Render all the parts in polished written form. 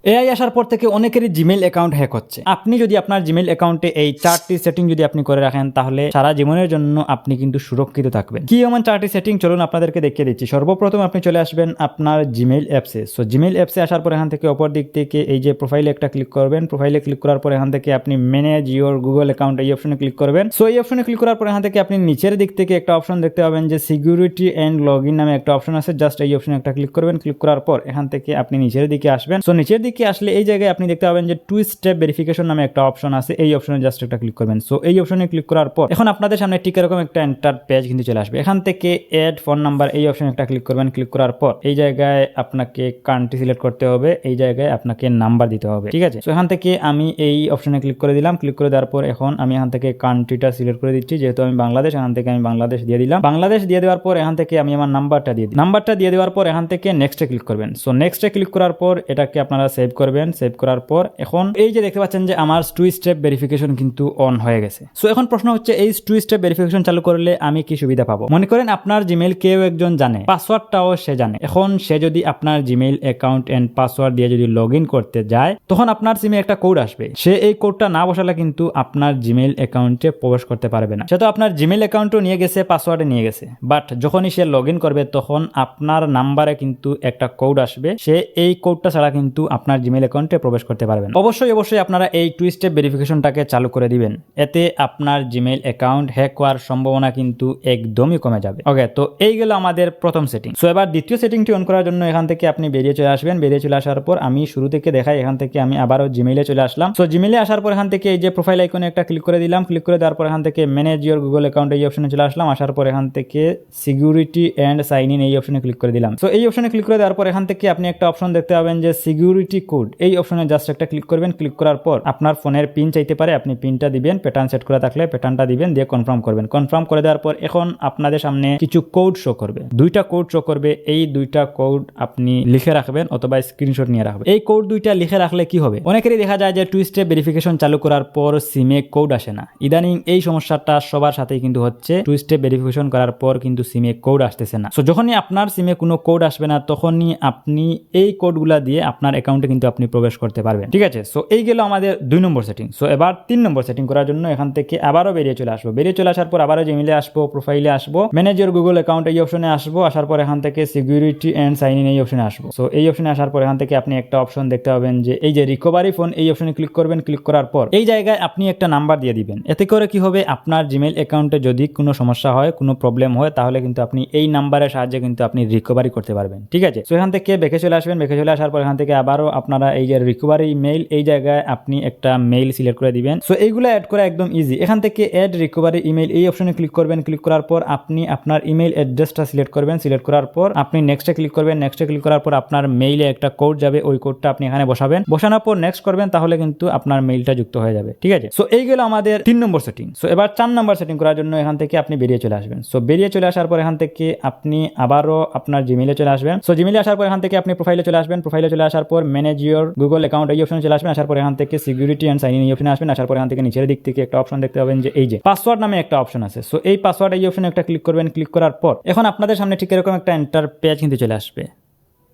AI আসার পর থেকে অনেকেরই জিমেইল অ্যাকাউন্ট হ্যাক হচ্ছে। আপনি যদি আপনার জিমেইল অ্যাকাউন্টে এই 4টি সেটিং যদি আপনি করে রাখেন তাহলে সারা জীবনের জন্য আপনি কিন্তু সুরক্ষিত থাকবেন। কি এমন 4টি সেটিং চলুন আপনাদেরকে দেখিয়ে দিচ্ছি। সর্বপ্রথম আপনি চলে আসবেন আপনার জিমেইল অ্যাপসে। সো জিমেইল অ্যাপসে আসার পর এখান থেকে অপর দিক থেকে এই যে প্রোফাইলে একটা ক্লিক করবেন। প্রোফাইলে ক্লিক করার পর এখান থেকে আপনি ম্যানেজ ইওর গুগল অ্যাকাউন্ট এই অপশনে ক্লিক করবেন। সো এই অপশনে ক্লিক করার পর এখান থেকে আপনি নিচের দিক থেকে একটা অপশন দেখতে পাবেন যে সিকিউরিটি এন্ড লগইন নামে একটা অপশন আছে। জাস্ট এই অপশনে একটা ক্লিক করবেন। ক্লিক করার পর এখান থেকে আপনি নিচের দিকে আসবেন। সো নিচের দিকে আসলে এই জায়গায় আপনি দেখতে পাবেন যে 2 স্টেপ ভেরিফিকেশন নামে একটা অপশন আছে। এই অপশনে জাস্ট একটা ক্লিক করবেন। সো এই অপশনে ক্লিক করার পর এখন আপনাদের সামনে ঠিক এরকম একটা এন্টার পেজ কিন্তু চলে আসবে। এখান থেকে এড ফোন নাম্বার এই অপশনে একটা ক্লিক করবেন। ক্লিক করার পর এই জায়গায় আপনাকে কান্ট্রি সিলেক্ট করতে হবে, এই জায়গায় আপনাকে নাম্বার দিতে হবে, ঠিক আছে। সো এখান থেকে আমি এই অপশনে ক্লিক করে দিলাম। ক্লিক করে দেওয়ার পর এখন আমি এখান থেকে কান্ট্রিটা সিলেক্ট করে দিচ্ছি, যেহেতু আমি বাংলাদেশ, এখান থেকে আমি বাংলাদেশ দিয়ে দিলাম। বাংলাদেশ দিয়ে দেওয়ার পর এখান থেকে আমি আমার নাম্বারটা দিয়ে দিই। নাম্বারটা দিয়ে দেওয়ার পর এখান থেকে নেক্সটে ক্লিক করবেন। সো নেক্সটে ক্লিক করার পর এটাকে আপনারা সেভ করবেন। সেভ করার পর এখন এই যে দেখতে পাচ্ছেন যে আমার 2 স্টেপ ভেরিফিকেশন কিন্তু অন হয়ে গেছে। সো এখন প্রশ্ন হচ্ছে এই 2 স্টেপ ভেরিফিকেশন চালু করলে আমি কি সুবিধা পাবো? মনে করেন আপনার জিমেইল কেউ একজন জানে, পাসওয়ার্ডটাও সে জানে। এখন সে যদি আপনার জিমেইল অ্যাকাউন্ট এন্ড পাসওয়ার্ড দিয়ে যদি লগ ইন করতে যায়, তখন আপনার সিমে একটা কোড আসবে। সে এই কোডটা না বসালে কিন্তু আপনার জিমেইল অ্যাকাউন্টে প্রবেশ করতে পারবে না। সে তো আপনার জিমেইল অ্যাকাউন্টও নিয়ে গেছে, পাসওয়ার্ডে নিয়ে গেছে, বাট যখনই সে লগ ইন করবে তখন আপনার নাম্বারে কিন্তু একটা কোড আসবে। সে এই কোডটা ছাড়া কিন্তু আপনার জিমেইল অ্যাকাউন্টে প্রবেশ করতে পারবে না। অবশ্যই আপনারা এই 2 স্টেপ ভেরিফিকেশনটাকে চালু করে দিবেন। এতে আপনার জিমেইল অ্যাকাউন্ট হ্যাক হওয়ার সম্ভাবনা কিন্তু একদমই কমে যাবে। ওকে, তো এই গেল আমাদের প্রথম সেটিং। সো এবার দ্বিতীয় সেটিংটি অন করার জন্য এখান থেকে আপনি বেরিয়ে চলে আসবেন। বেরিয়ে চলে আসার পর আমি শুরু থেকে দেখাই, এখান থেকে আমি আবারও জিমেইলে চলে আসলাম। সো জিমেইলে আসার পর এখান থেকে এই যে প্রোফাইল আইকনে একটা ক্লিক করে দিলাম। ক্লিক করে দেওয়ার পর এখান থেকে ম্যানেজ ইওর গুগল অ্যাকাউন্ট এই অপশনে চলে আসলাম। আসার পর এখান থেকে সিকিউরিটি এন্ড সাইন ইন এই অপশনে ক্লিক করে দিলাম। সো এই অপশনে ক্লিক করে দেওয়ার পর এখান থেকে আপনি একটা অপশন দেখতে পাবেন যে সিকিউরিটি কোড, এই অপশনে জাস্ট একটা ক্লিক করবেন। ক্লিক করার পর আপনার ফোনের পিন চাইতে পারে, আপনি পিনটা দিবেন। প্যাটার্ন সেট করা থাকলে প্যাটার্নটা দিবেন, দিয়ে কনফার্ম করবেন। কনফার্ম করে দেওয়ার পর এখন আপনাদের সামনে কিছু কোড শো করবে, 2টা কোড শো করবে। এই 2টা কোড আপনি লিখে রাখবেন অথবা স্ক্রিনশট নিয়ে রাখবেন। এই কোড 2টা লিখে রাখলে কি হবে, অনেকেরই দেখা যায় যে 2 স্টেপ ভেরিফিকেশন চালু করার পর সিমে কোড আসে না। ইদানিং এই সমস্যাটা সবার সাথেই কিন্তু হচ্ছে, 2 স্টেপ ভেরিফিকেশন করার পর কিন্তু সিমে কোড আসতেছে না। সো যখনই আপনার সিমে কোনো কোড আসবে না তখনই আপনি এই কোডগুলা দিয়ে আপনার অ্যাকাউন্টে কিন্তু আপনি প্রবেশ করতে পারবেন, ঠিক আছে। সো এই গেল আমাদের 2 নম্বর সেটিং। সো এবার 3 নম্বর সেটিং করার জন্য এখান থেকে আবারও বেরিয়ে চলে আসবো। বেরিয়ে চলে আসার পর আবারও জিমেইলে আসবো, প্রোফাইলে আসবো, ম্যানেজ ইওর গুগল অ্যাকাউন্ট এই অপশনে আসবো। আসার পর এখান থেকে সিকিউরিটি এন্ড সাইন ইন এই অপশনে আসবো। সো এই অপশনে আসার পর এখান থেকে আপনি একটা অপশন দেখতে পাবেন যে এই যে রিকভারি ফোন, এই অপশনে ক্লিক করবেন। ক্লিক করার পর এই জায়গায় আপনি একটা নাম্বার দিয়ে দিবেন। এতে করে কি হবে, আপনার জিমেইল অ্যাকাউন্টে যদি কোনো সমস্যা হয়, কোনো প্রবলেম হয়, তাহলে কিন্তু আপনি এই নাম্বারের সাহায্যে কিন্তু আপনি রিকভারি করতে পারবেন, ঠিক আছে। সো এখান থেকে বেঁকে চলে আসবেন। বেঁকে চলে আসার পর এখান থেকে আবারও আপনারা এই যে রিকভারি মেইল, এই জায়গায় আপনি একটা মেইল সিলেক্ট করে দিবেন। সো এইগুলো অ্যাড করা একদম ইজি। এখান থেকে অ্যাড রিকভারি ইমেইল এই অপশনে ক্লিক করবেন। ক্লিক করার পর আপনি আপনার ইমেইল অ্যাড্রেসটা সিলেক্ট করবেন। সিলেক্ট করার পর আপনি নেক্সটে ক্লিক করবেন। নেক্সটে ক্লিক করার পর আপনার মেইলে একটা কোড যাবে, ওই কোডটা আপনি এখানে বসাবেন। বসানোর পর নেক্সট করবেন, তাহলে কিন্তু আপনার মেইলটা যুক্ত হয়ে যাবে, ঠিক আছে। সো এই গেল আমাদের 3 নম্বর সেটিং। সো এবার 4 নম্বর সেটিং করার জন্য এখান থেকে আপনি বেরিয়ে চলে আসবেন। সো বেরিয়ে চলে আসার পর এখান থেকে আপনি আবারও আপনার জিমেইলে চলে আসবেন। সো জিমেইলে আসার পর এখান থেকে আপনি প্রোফাইলে চলে আসবেন। প্রোফাইলে চলে আসার পর ম্যানেজ ইওর গুগল অ্যাকাউন্ট এই অপশনে চলে আসবেন। আসার পর এখান থেকে সিকিউরিটি এন্ড সাইন ইন এই অপশনে আসবেন। আসার পর এখান থেকে নিচের দিক থেকে একটা অপশন দেখতে পাবেন যে এই যে পাসওয়ার্ড নামে একটা অপশন আছে। সো এই পাসওয়ার্ড এই অপশনে একটা ক্লিক করবেন। ক্লিক করার পর এখন আপনাদের সামনে ঠিক এরকম একটা এন্টার পেজ কিন্তু চলে আসবে।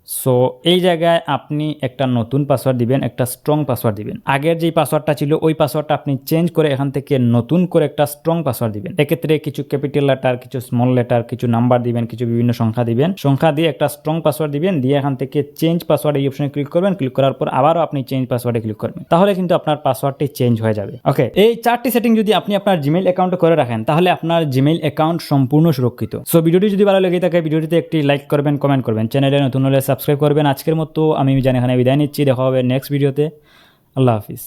সো এই জায়গায় আপনি একটা নতুন পাসওয়ার্ড দিবেন, একটা স্ট্রং পাসওয়ার্ড দিবেন। আগের যেই পাসওয়ার্ডটা ছিল ওই পাসওয়ার্ডটা আপনি চেঞ্জ করে এখান থেকে নতুন করে একটা স্ট্রং পাসওয়ার্ড দিবেন। এক্ষেত্রে কিছু ক্যাপিটাল লেটার, কিছু স্মল লেটার, কিছু নাম্বার দিবেন, কিছু বিভিন্ন সংখ্যা দিবেন। সংখ্যা দিয়ে একটা স্ট্রং পাসওয়ার্ড দিবেন। দিয়ে এখান থেকে চেঞ্জ পাসওয়ার্ড এই অপশনে ক্লিক করবেন। ক্লিক করার পর আবারও আপনি চেঞ্জ পাসওয়ার্ডে ক্লিক করবেন, তাহলে কিন্তু আপনার পাসওয়ার্ডটি চেঞ্জ হয়ে যাবে। ওকে, এই 4টি সেটিং যদি আপনি আপনার জিমেইল অ্যাকাউন্টে করে রাখেন তাহলে আপনার জিমেইল অ্যাকাউন্ট সম্পূর্ণ সুরক্ষিত। সো ভিডিওটি যদি ভালো লেগে থাকে ভিডিওটিতে একটি লাইক করবেন, কমেন্ট করবেন, চ্যানেলে নতুন হলে সাবস্ক্রাইব করবেন। আজকের মতো আমি মিজান এখানে বিদায় নিচ্ছি। দেখা হবে নেক্সট ভিডিওতে। আল্লাহ হাফিজ।